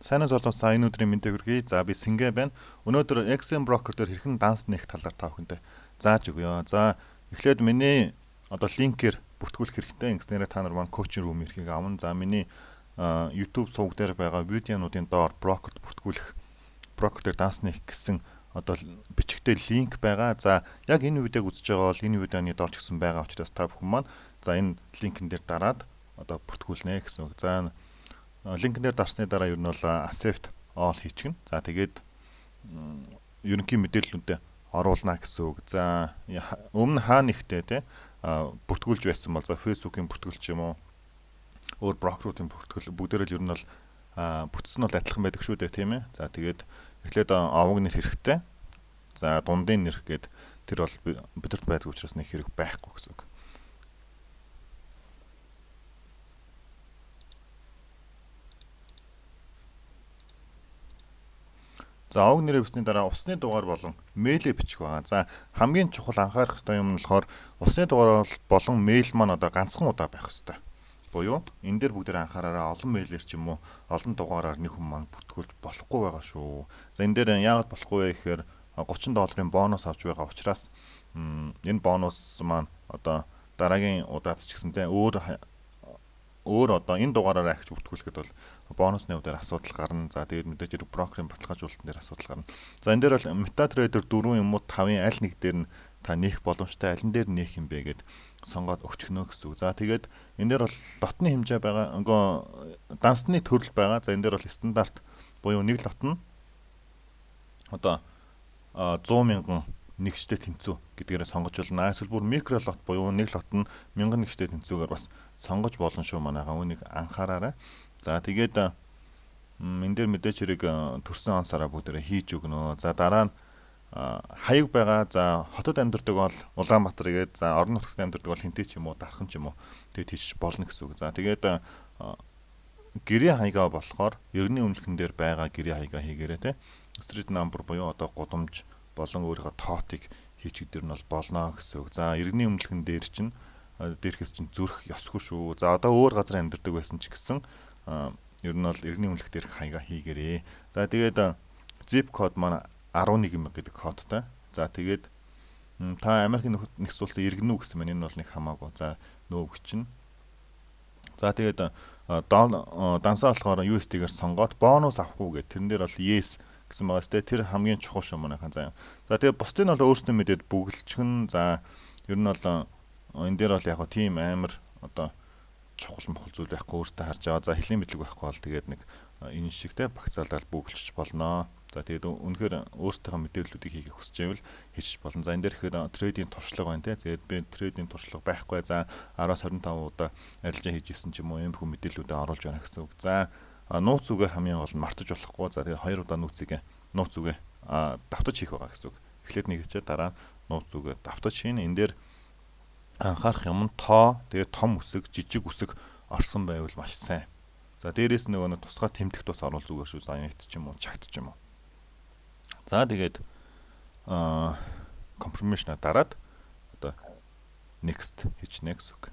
Сайн уу сайн энэ өдрийн мэндийг хүргэе. За би Сингэ байна. Өнөөдөр XM Broker дээр хэрхэн данс нээх талаар та бүхэндээ зааж өгье. За эхлээд миний одоо линкээр бүртгүүлэх хэрэгтэй. Ингэснээр та нар маань коучинг рум ирэхийг авна. За миний YouTube суваг дээр байгаа видеонуудын доор Broker-т бүртгүүлэх Broker дээр данс нээх гэсэн одоо бичгтээ линк байгаа. За яг энэ видеог үзэж байгаа бол энэ видеоны доор ч гэсэн байгаа учраас та бүхэн маань за энэ линкэн дээр дараад одоо бүртгүүлнэ гэсэн үг. За линкэн дээр дарсны дараа ер нь бол accept all хийчихнэ. За тэгээд ерөнхий мэдээллүүдэд оруулна гэсэн үг. За өмнө хаа нэгтээ те бүртгүүлж байсан бол за Facebook-ийн бүртгүүлч юм уу өөр брокеруудын бүртгэл бүгдээрээ л ер нь бол бүтсэн бол адилхан байдаг шүү дээ тийм ээ. За тэгээд эхлээд овог нэр хэрэгтэй. За дундын нэр гээд тэр бол бидэрт байдаг учраас нэг хэрэг байхгүй гэсэн үг. За овог нэрээ бичсний дараа усны дугаар болон мэйлээ бичих байгаа. За хамгийн чухал анхаарах ёстой юм нь болохоор усны дугаар болон мэйл маань одоо ганцхан удаа байх ёстой. Буюу энэ дээр бүгдээр анхаараараа олон мэйлэр ч юм уу олон дугаараар нэг хүн маань бүртгүүлж болохгүй байгаа шүү. За энэ дээр яагаад болохгүй вэ гэхээр $30 бонус авч байгаа учраас энэ бонус маань одоо дараагийн удаад ч гэсэн те өөр одоо энэ дугаараараа ахиж бүртгүүлэхэд бол бонусны үдээр асуудал гарна. За тэгээд мэдээж хэрэг брокерийн баталгаажуулалтын дээр асуудал гарна. За энэ дээр бол MetaTrader 4 юм уу 5-ын аль нэг дээр нь та нээх боломжтой аль нь дээр нээх юм бэ гэд сонгоод өгчихнө гэсэн үг. За тэгээд энэ дээр бол лотны хэмжээ байгаа. Дансны төрөл байгаа. За энэ дээр бол стандарт буюу нэг лот нь одоо 100,000 нэгжтэй тэнцүү гэдгээрээ сонгож болно. Эсвэл бүр микро лот буюу нэг лот нь 1000 нэгжтэй тэнцүүгээр бас сонгож болно шүү манайхаа. Үүнийг анхаараарай. За тэгээд энэ дээр мэдээж хэрэг төрсөн онсараа бүгдээрээ хийж өгнө. За дараа нь хаяг байгаа. За хотод амьдардаг бол Улаанбаатар гээд за орон нутагт амьдардаг бол Хинтээ ч юм уу Дархан ч юм уу тэгээд хийж болно гэсэн үг. За тэгээд гэрээ хаягаа болохоор иргэний өмнөхөн дээр байгаа гэрээ хаягаа хийгээрэй те. Street number буюу одоо гудамж болон өөрийнхөө тоотыг хийчих дээр нь бол болно гэсэн үг. За иргэний өмнөхөн дээр чинь дээрхээс чинь зүрх ёсгүй шүү. За одоо өөр газар амьдардаг байсан ч гэсэн ер нь бол иргэний өмнөх дээрх хаягаа хийгээрэй. За тэгээд zip code маань 11 гэдэг кодтай. За тэгээд та Америкийн нэгдсэн улсын иргэнүү гэсэн мань энэ бол нэг хамаагүй. За нөөг чинь. За тэгээд дансаа болохоор USD-гээр сонгоод бонус авахгүй гэдэг. Тэрэн дээр бол yes гэсэн байгаас тэр хамгийн чухал шүү манайхан заяа. За тэгээд бусдыг нь бол өөрсдөө мэдээд бүгэлчгэн. За ер нь бол энэ дээр бол яг гоо тийм амар одоо чухал мохол зүйл байхгүй өөртөө харж байгаа. За хэлний мэдлэг байхгүй бол тэгээд нэг энэ шиг те багцаалдал бүгэлчж болно. За тэгээд үнэхээр өөртөөхөө мэдээллүүдийг хийхийг хүсэж байвал хийчих болно. За энэ дээр ихээр трейдинг туршлага байна те. Тэгээд би трейдинг туршлага байхгүй. За 10-аас 25 удаа арилжаа хийж ирсэн ч юм уу иймэрхүү мэдээллүүдээ оруулж байна гэсэн үг. За нууц үгээ хамгийн гол нь мартаж болохгүй. За тэгээд 2 удаа нууц үгээ давтаж хийх байгаа гэсэн үг. Эхлээд нэг хичээ дараа нууц үгээ давтаж хийн. Энэ дээр анхаарах юм нь тоо тэгээд том үсэг, жижиг үсэг орсон байвал маш сайн. За дээрээс нөгөө тусгай тэмдэгт бас оруул зүгээр шүү. За янагт ч юм уу, чагт ч юм уу. За тэгээд confirmation дараад одоо next хийчихнэ гэсэн үг.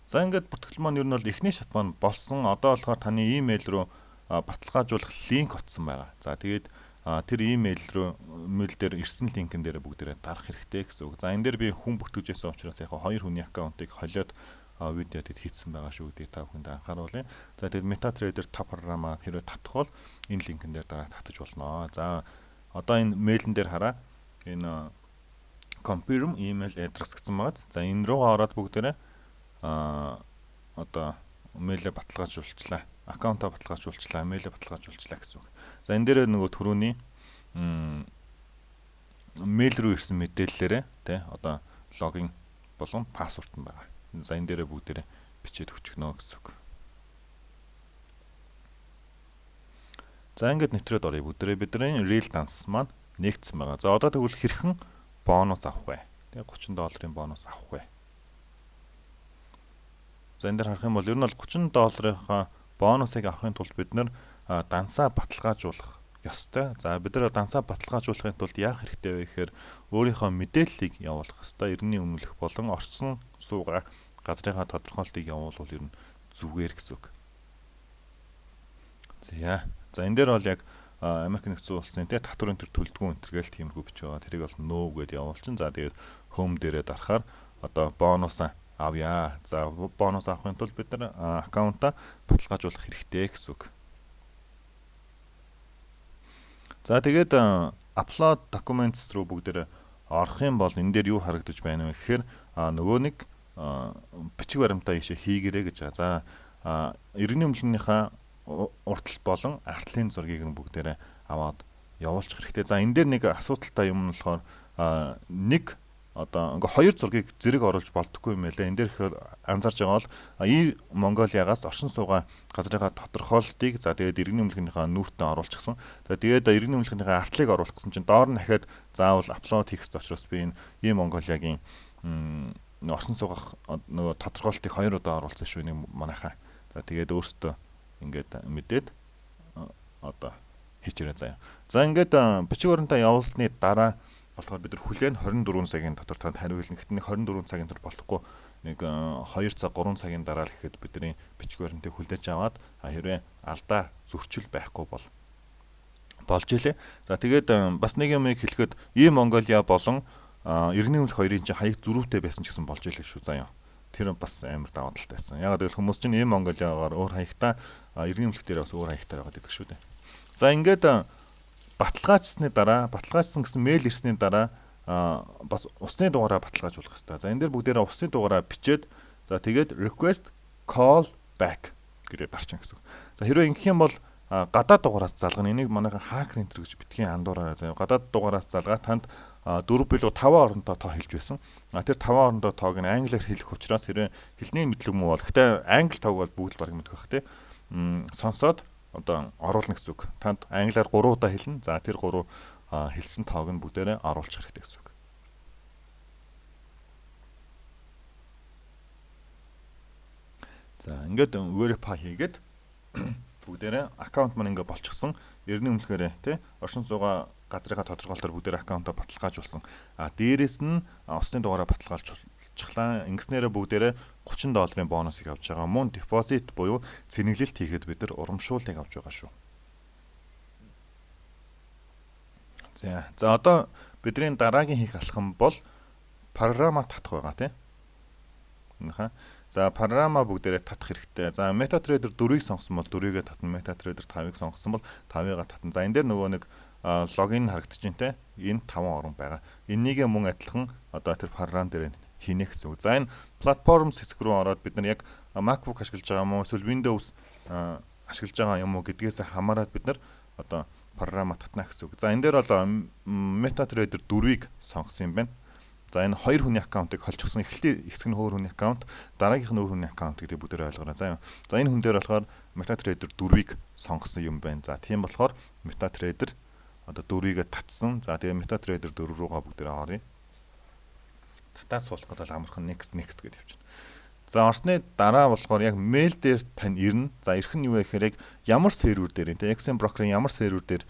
За ингээд бүртгэл маань ер нь бол эхний шат маань болсон. Одоо болохоор таны имэйл рүү баталгаажуулах линк утсан байгаа. За тэгээд тэр имэйл дээр ирсэн линкэн дээр бүгдээрээ дарах хэрэгтэй гэсэн үг. За энэ дээр би хүн бүртгэж байсан учраас яг хоёр хүний аккаунтыг холиод видео дээр хийсэн байгаа шүү гэдэг та бүхэнд анхааруулъя. За тэгээд MetaTrader 5 програмаа хэрвээ татах бол энэ линкэн дээр дараа татаж болно. За одоо энэ мэйлэн дээр хараа. Энэ confirm email address гэсэн байгаа. За энэ рүү ороод бүгдээрээ одоо мэйлээ баталгаажуулчлаа. Аккаунтаа баталгаажуулчлаа, мэйлээ баталгаажуулчлаа гэсэн үг. За энэ дээр нөгөө түрүүний мэйл рүү ирсэн мэдээллээрээ тий одоо логин болон пассворд нь байгаа. За энэ дээрээ бүгдээрээ бичээд өчгнө гэсэн үг. За ингээд нэвтрээд оръё бүгдээрээ бидний real dance маань нэгдсэн байгаа. За одоо тэгвэл хэрхэн бонус авах вэ? Тэгээ $30 бонус авах вэ? За энэ дээр харах юм бол ер нь бол $30 бонусыг авахын тулд бид нэр дансаа баталгаажуулах ёстой. За бид нар дансаа баталгаажуулахын тулд яах хэрэгтэй вэ гэхээр өөрийнхөө мэдээллийг явуулах ёстой. Иргэний өмнөх болон орсон суугаа газрынхаа тодорхойлтыг явуулвал ер нь зүгээр гэсэн үг. За энэ дээр бол яг Америк нэгдсэн улсын татварын төр төлдгөө энтергээл тиймэрхүү бичиж байгаа. Тэрийг бол no гэдээ явуулчин. За тэгээд home дээрээ дарахаар одоо бонус авъя. За бонус авахын тулд бид нар аккаунтаа баталгаажуулах хэрэгтэй гэсэн үг. За тэгээд upload documents руу бүгдээрээ орох юм бол энэ дээр юу харагдаж байна вэ гэхээр нөгөө нэг бичиг баримтаа ийшээ хийгэрэй гэж байгаа. За иргэний өмнөнийхөө уртл болон артлын зургийг нь бүгдээрээ аваад явуулчих хэрэгтэй. За энэ дээр нэг асуудалтай юм нь болохоор нэг одоо ингээ хоёр зургийг зэрэг оруулж болдоггүй юм байлаа. Энэ дээр ихээр анзаарч байгаа бол Монголиагаас оршин суугаа газрынхаа тодорхойлолтыг за тэгээд иргэний өмнөнийхөө нүүртэн оруулчихсан. За тэгээд иргэний өмнөнийхөө артлыг оруулах гэсэн чинь доор нь дахиад заавал апплод хийх ёстой учраас би энэ Монголиагийн оршин суугах нөгөө тодорхойлолтыг 2 удаа оруулсан шүү нэг манайхаа. За тэгээд өөртөө ингээд мэдээд одоо хийчээрэй заяа. За ингээд бичиг баримтаа явуулсны дараа болохоор бид нар хүлээн 24 цагийн дотор танд хариу хэлнэ. Гэхдээ нэг 24 цагийн дотор болохгүй нэг 2 цаг 3 цагийн дараа л гэхэд бидний бичиг баримтыг хүлээж аваад хэрвээ алдаа зөрчил байхгүй болж илээ. За тэгээд бас нэг юм хэлэхэд Монголиа болон иргэний өмнөх хоёрын чинь хаяг зөрүүтэй байсан ч гэсэн болж илээ шүү заяа. Тэр бас амар даваа талтай байсан. Ягаад гэвэл хүмүүс чинь Монголиагаар өөр хаягтай иргэний өмнөх дээр бас өөр хаягтай байгаад байдаг шүү дээ. За ингээд баталгаажсны дараа баталгаажсан гэсэн мэйл ирсний дараа бас усны дугаараа баталгаажуулах хэрэгтэй. За энэ дээр бүгдээрээ усны дугаараа бичээд за тэгээд request call back гэдэг дарчин гэсэн. За хэрвээ ингэх юм бол гадаад дугаараас залгана. Энийг манайхан hacker enter гэж битгий андуураараа заяа. Гадаад дугаараас залгаад танд 4 билүү 5 орондоо тоо хэлж байсан. Тэр 5 орондоо тоог нь англиар хэлэх учраас хэрвээ хэлний мэдлэг муу бол гэхдээ англи тоог бол бүгд л баг мэдэх байх те. Сонсоод одоо оруулна гэсэн үг. Танд англиар 3 удаа хэлнэ. За тэр 3 хэлсэн тоог нь бүгдээрээ оруулах хэрэгтэй гэсэн үг. За ингээд verify хийгээд бүгдээрээ аккаунт маань ингээ болчихсон. Иргэний өмнөхөөрөө тий оршин суугаа газрынхаа тодорхойлолтоор бүгдээр аккаунтаа баталгаажуулсан. Дээрээс нь усны дугаараа баталгаажуулчихлаа. Ингэснээрээ бүгдээрээ $30 бонусыг авч байгаа. Мөн депозит буюу цэнэглэлт хийхэд бид нар урамшууллыг авч байгаа шүү. За одоо бидний дараагийн хийх алхам бол програма татах байгаа тий. За програма бүгдээрээ татах хэрэгтэй. За MetaTrader 4-ийг сонгосон бол 4-ийг татна. MetaTrader 5-ыг сонгосон бол 5-ыг татна. За энэ дээр нөгөө нэг логин харагдаж байна те. Энэ 5 орон байгаа. Энийгээ мөн адилхан одоо тэр програм дээр хийнэ гэсэн үг. За энэ платформ хэсэг рүү ороод бид нар яг MacBook ашиглаж байгаа юм уу эсвэл Windows ашиглаж байгаа юм уу гэдгээс хамаарат бид нар одоо програма татна гэсэн үг. За энэ дээр бол MetaTrader 4-ийг сонгосон юм байна. За энэ хоёр хүний аккаунтыг холчихсон. Эхлээд хэсэг нь өөр хүний аккаунт, дараагийнх нь өөр хүний аккаунт гэдэг бүгдээр ойлгоорой. За энэ хүн дээр болохоор MetaTrader 4-ийг сонгосон юм байна. За тийм болохоор MetaTrader одоо 4-ийг татсан. За тэгээ MetaTrader 4 руугаа бүгдээр оръё. Татаад суулгах гэдэг амархан next гэж явчихна. За орсны дараа болохоор яг мэйл дээр тань ирнэ. За ирэх нь юу вэ гэхээр яг ямар сервер дээр энэ XM Broker-ын ямар сервер дээр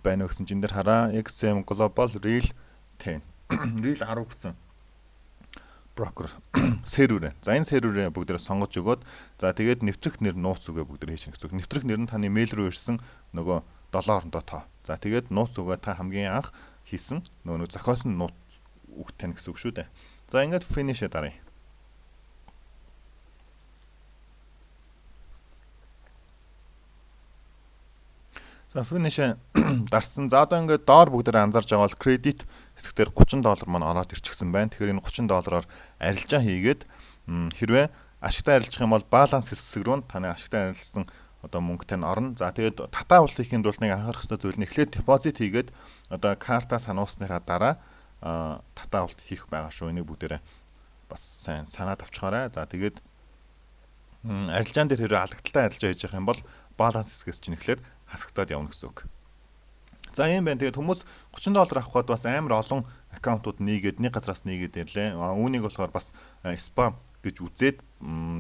байна вэ гэсэн чинь дээр хараа XM Global Real 10 Real 10 гэсэн брокер сервер. За энэ серверээ бүгдээрээ сонгож өгөөд за тэгээд нэвтрэх нэр нууц үгээ бүгдээр хийчихнэ гэсэн үг. Нэвтрэх нэр нь таны мэйл рүү ирсэн нөгөө 7 орондоо тоо. За тэгээд нууц үгээ та хамгийн анх хийсэн нөгөө зохиосон нууц үг тань гэсэн үг шүү дээ. За ингээд finish даръя. За finish дарсан. За одоо ингээд доор бүгдээр анзаарж байгаа бол credit хэсгээр $30 маань ороод ирчихсэн байна. Тэгэхээр энэ $30-оор арилжаа хийгээд хэрвээ ашигтай арилжах юм бол баланс хэсэг рүү таны ашигтай арилжсан одоо мөнгө тань орно. За тэгээд татаа авалтын тулд нэг анхаарах ёстой зүйл нь эхлээд депозит хийгээд одоо карта сануусныхаа дараа татаа авалт хийх байгаа шүү. Энийг бүгдээрээ бас сайн санаад авчихаарай. За тэгээд арилжаан дээр хэрвээ алагдaltaй арилжаа хийж явах юм бол баланс хэсгээс чинь эхлээд хасагдаад явна гэсэн үг. За юм байна. Тэгээд хүмүүс $30 авахад бас амар олон аккаунтууд нийгээд нэг газраас нийгээд ирлээ. Үүнийг болохоор бас спам гэж үзээд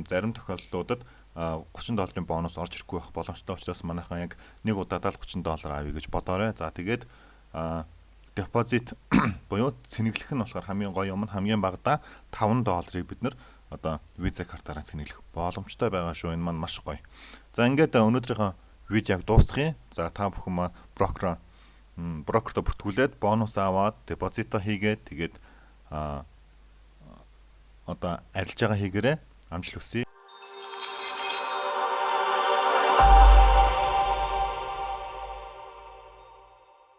зарим тохиолдлуудад $30 бонус орж ирэхгүй байх боломжтой учраас манайхан яг нэг удаадаа л $30 авъя гэж бодоорой. За тэгээд депозит буюу цэнэглэх нь болохоор хамгийн гоё юм нь хамгийн багадаа $5 бид нэр одоо виза картаараа цэнэглэх боломжтой байгаа шүү. Энэ маань маш гоё. За ингээд өнөөдрийнхөө видеог дуусгая. За та бүхэн маань брокерто бүртгүүлээд бонус аваад депозито хийгээд тэгээд одоо арилж байгаа хийгээрээ амжилт хүсье.